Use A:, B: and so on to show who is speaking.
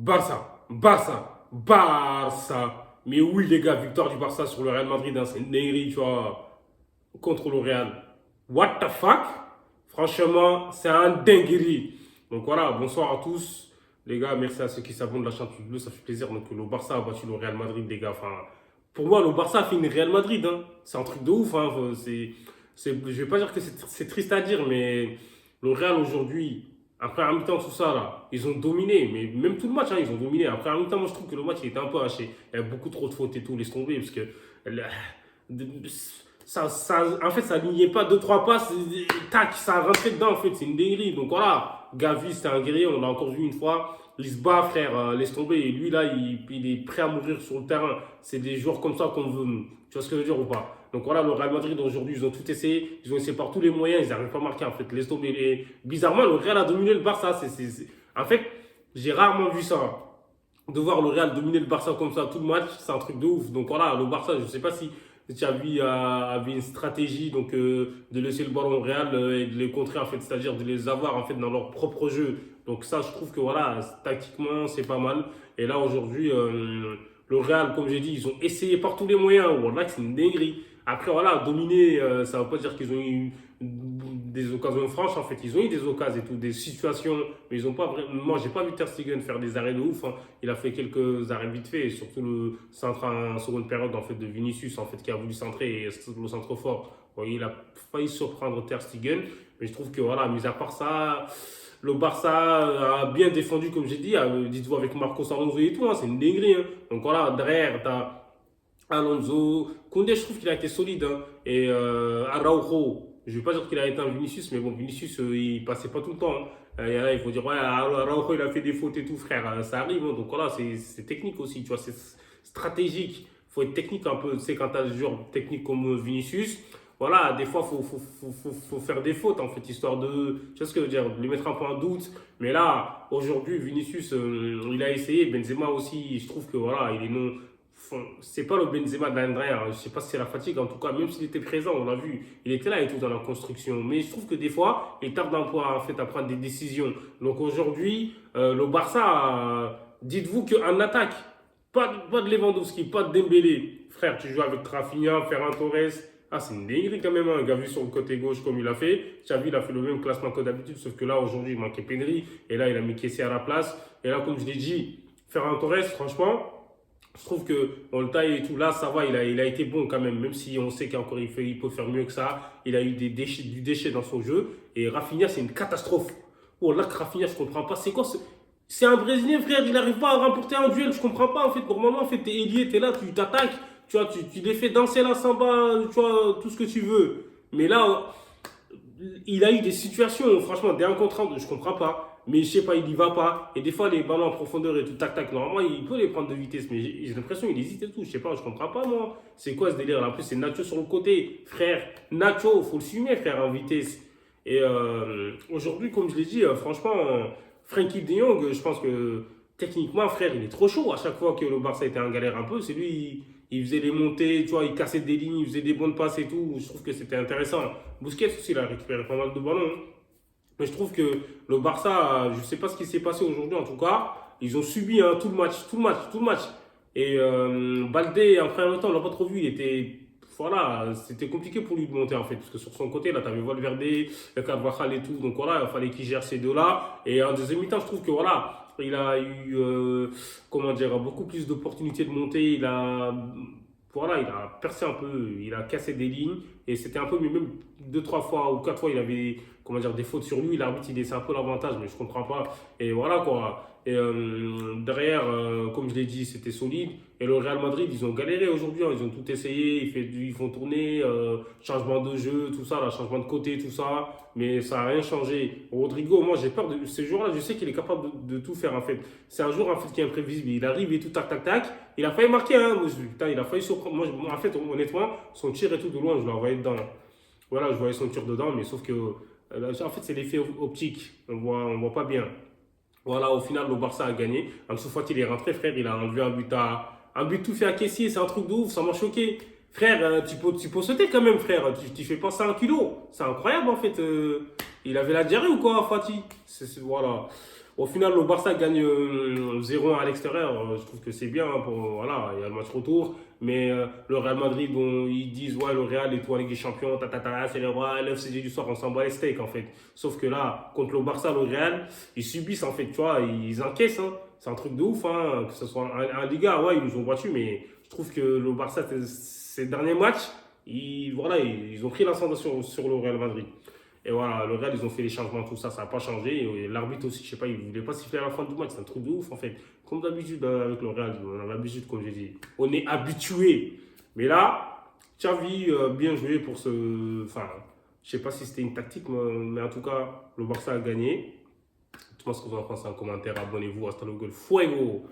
A: Barça, Barça, Barça. Mais oui, les gars, victoire du Barça sur le Real Madrid, hein, c'est une dinguerie, tu vois, contre le Real. What the fuck? Franchement, c'est un dinguerie. Donc voilà, bonsoir à tous. Les gars, merci à ceux qui s'abonnent à la chaîne Bleu, ça fait plaisir. Donc le Barça a battu le Real Madrid, les gars. Enfin, pour moi, le Barça a fait une Real Madrid, hein. C'est un truc de ouf, hein. Je vais pas dire que c'est triste à dire, mais le Real aujourd'hui, après un mi-temps, tout ça, là, ils ont dominé. Mais même tout le match, hein, ils ont dominé. Après un mi-temps, moi, je trouve que le match, il était un peu haché. Il y avait beaucoup trop de fautes et tout, laisse tomber, parce que en fait, ça alignait pas deux trois passes, tac, ça rentrait dedans, en fait, c'est une dinguerie. Donc voilà, Gavi, c'est un guerrier, on l'a encore vu une fois. Il se bat, frère, laisse tomber. Et lui, là, il est prêt à mourir sur le terrain. C'est des joueurs comme ça qu'on veut, nous. Tu vois ce que je veux dire ou pas? Donc voilà, le Real Madrid, aujourd'hui, ils ont tout essayé. Ils ont essayé par tous les moyens, ils n'arrivent pas à marquer, en fait. Laisse tomber. Et bizarrement, le Real a dominé le Barça. En fait, j'ai rarement vu ça. De voir le Real dominer le Barça comme ça tout le match, c'est un truc de ouf. Donc voilà, le Barça, je sais pas si Xavi avait une stratégie donc de laisser le ballon au Real et de les contrer en fait, c'est-à-dire de les avoir en fait dans leur propre jeu. Donc ça, je trouve que voilà, tactiquement, c'est pas mal. Et là aujourd'hui, le Real, comme j'ai dit, ils ont essayé par tous les moyens. Voilà, c'est une dinguerie. Après voilà, dominer, ça veut pas dire qu'ils ont eu des occasions franches. En fait, ils ont eu des occasions et tout, des situations, mais ils ont pas vraiment. Moi, j'ai pas vu Ter Stegen faire des arrêts de ouf, hein. Il a fait quelques arrêts vite fait, et surtout le centre en seconde période en fait de Vinicius en fait qui a voulu centrer et le centre fort. Bon, il a failli surprendre Ter Stegen, mais je trouve que voilà, mis à part ça, le Barça a bien défendu comme j'ai dit. Dites-vous avec Marcos Alonso et tout, hein, c'est une dinguerie, hein. Donc voilà, derrière t'as Alonso, Koundé, je trouve qu'il a été solide, hein. Et Araujo, je ne vais pas dire qu'il a été un Vinicius, mais bon, Vinicius, il passait pas tout le temps, hein. Et là, il faut dire, ouais, Araujo, il a fait des fautes et tout, frère. Ça arrive, hein. Donc voilà, c'est technique aussi, tu vois, c'est stratégique. Il faut être technique un peu, tu sais, quand tu as des joueurs techniques comme Vinicius, voilà, des fois, faut faire des fautes, en fait, histoire de, tu vois ce que je veux dire, de les mettre un peu en doute. Mais là, aujourd'hui, Vinicius, il a essayé, Benzema aussi, je trouve que voilà, il est non. C'est pas le Benzema de l'année dernière. Je sais pas si c'est la fatigue, en tout cas, même s'il était présent, on l'a vu, il était là et tout dans la construction. Mais je trouve que des fois, il tarde un peu en fait, à prendre des décisions. Donc aujourd'hui, le Barça, dites-vous qu'en attaque, pas de Lewandowski, pas de Dembélé. Frère, tu joues avec Rafinha, Ferran Torres. Ah, c'est une dinguerie quand même, hein. Un gars vu sur le côté gauche comme il a fait. Xavi, il a fait le même classement que d'habitude, sauf que là, aujourd'hui, il manquait Pedri. Et là, il a mis Kessie à la place. Et là, comme je l'ai dit, Ferran Torres, franchement, je trouve que on le taille et tout là, ça va, il a été bon quand même si on sait qu'encore il peut faire mieux que ça. Il a eu du déchet dans son jeu. Et Rafinha, c'est une catastrophe. Oh là, Rafinha, je comprends pas. C'est quoi C'est un Brésilien, frère, il n'arrive pas à remporter un duel. Je comprends pas, en fait. Normalement, en fait, t'es ailier, t'es là, tu t'attaques. Tu vois, tu les fais danser la samba, tu vois, tout ce que tu veux. Mais là, il a eu des situations, franchement, des 1 contre 1, je comprends pas. Mais je sais pas, il y va pas. Et des fois, les ballons en profondeur et tout, tac, tac, normalement, il peut les prendre de vitesse. Mais j'ai l'impression qu'il hésite et tout. Je sais pas, je comprends pas, moi. C'est quoi ce délire là? En plus, c'est Nacho sur le côté. Frère, Nacho, faut le suivre, frère, en vitesse. Et aujourd'hui, comme je l'ai dit, franchement, Frankie de Jong, je pense que techniquement, frère, il est trop chaud. À chaque fois que le Barça était en galère un peu, c'est lui, il faisait les montées, tu vois, il cassait des lignes, il faisait des bonnes passes et tout. Je trouve que c'était intéressant. Busquets aussi, il a récupéré pas mal de ballons, hein. Mais je trouve que le Barça, je ne sais pas ce qui s'est passé aujourd'hui en tout cas, ils ont subi, hein, tout le match, tout le match, tout le match. Et Baldé, en première temps, on l'a pas trop vu, il était. Voilà, c'était compliqué pour lui de monter en fait, parce que sur son côté, là, tu avais Valverde, le Carvajal et tout, donc voilà, il fallait qu'il gère ces deux-là. Et en deuxième mi-temps, je trouve que voilà, il a eu, comment dire, beaucoup plus d'opportunités de monter, voilà, il a percé un peu, il a cassé des lignes, et c'était un peu, mais même deux, trois fois ou quatre fois, il avait, comment dire, des fautes sur lui, l'arbitre il laissait un peu l'avantage, mais je comprends pas. Et voilà quoi. Et derrière, comme je l'ai dit, c'était solide. Et le Real Madrid, ils ont galéré aujourd'hui, hein. Ils ont tout essayé, ils font tourner, changement de jeu, tout ça, là, changement de côté, tout ça. Mais ça n'a rien changé. Rodrigo, moi j'ai peur de ce joueur-là, je sais qu'il est capable de tout faire en fait. C'est un joueur en fait qui est imprévisible. Il arrive et tout, tac, tac, tac. Il a failli marquer, hein. Moi, putain, il a failli surprendre. Moi, en fait, honnêtement, son tir et tout de loin, je l'envoyais dedans, là. Voilà, je voyais son tir dedans, mais sauf que, en fait, c'est l'effet optique. On voit pas bien. Voilà, au final, le Barça a gagné. Ansu Fati, il est rentré, frère. Il a enlevé un but tout fait à caissier. C'est un truc de ouf, ça m'a choqué. Frère, tu peux sauter quand même, frère. Tu fais pas 100 kilos. C'est incroyable, en fait. Il avait la diarrhée ou quoi, Fati? Voilà. Au final, le Barça gagne 0-1 à l'extérieur. Je trouve que c'est bien. Voilà, il y a le match retour. Mais le Real Madrid, bon, ils disent, ouais, le Real est tout en Ligue des Champions, c'est le roi, l'FCG du soir, on s'en bat les steaks, en fait. Sauf que là, contre le Barça, le Real, ils subissent, en fait, tu vois, ils encaissent, hein. C'est un truc de ouf, hein. Que ce soit un Liga, ouais, ils nous ont battus, mais je trouve que le Barça, ces derniers matchs, voilà, ils ont pris l'ascendant sur le Real Madrid. Et voilà, le Real, ils ont fait les changements, tout ça, ça n'a pas changé. Et l'arbitre aussi, je sais pas, il ne voulait pas siffler à la fin du match. C'est un truc de ouf, en fait. Comme d'habitude avec le Real, on a l'habitude, comme j'ai dit. On est habitué. Mais là, Xavi, bien joué pour ce. Enfin, je sais pas si c'était une tactique, mais en tout cas, le Barça a gagné. Dites-moi ce que vous en pensez en commentaire. Abonnez-vous, hasta luego, fuego!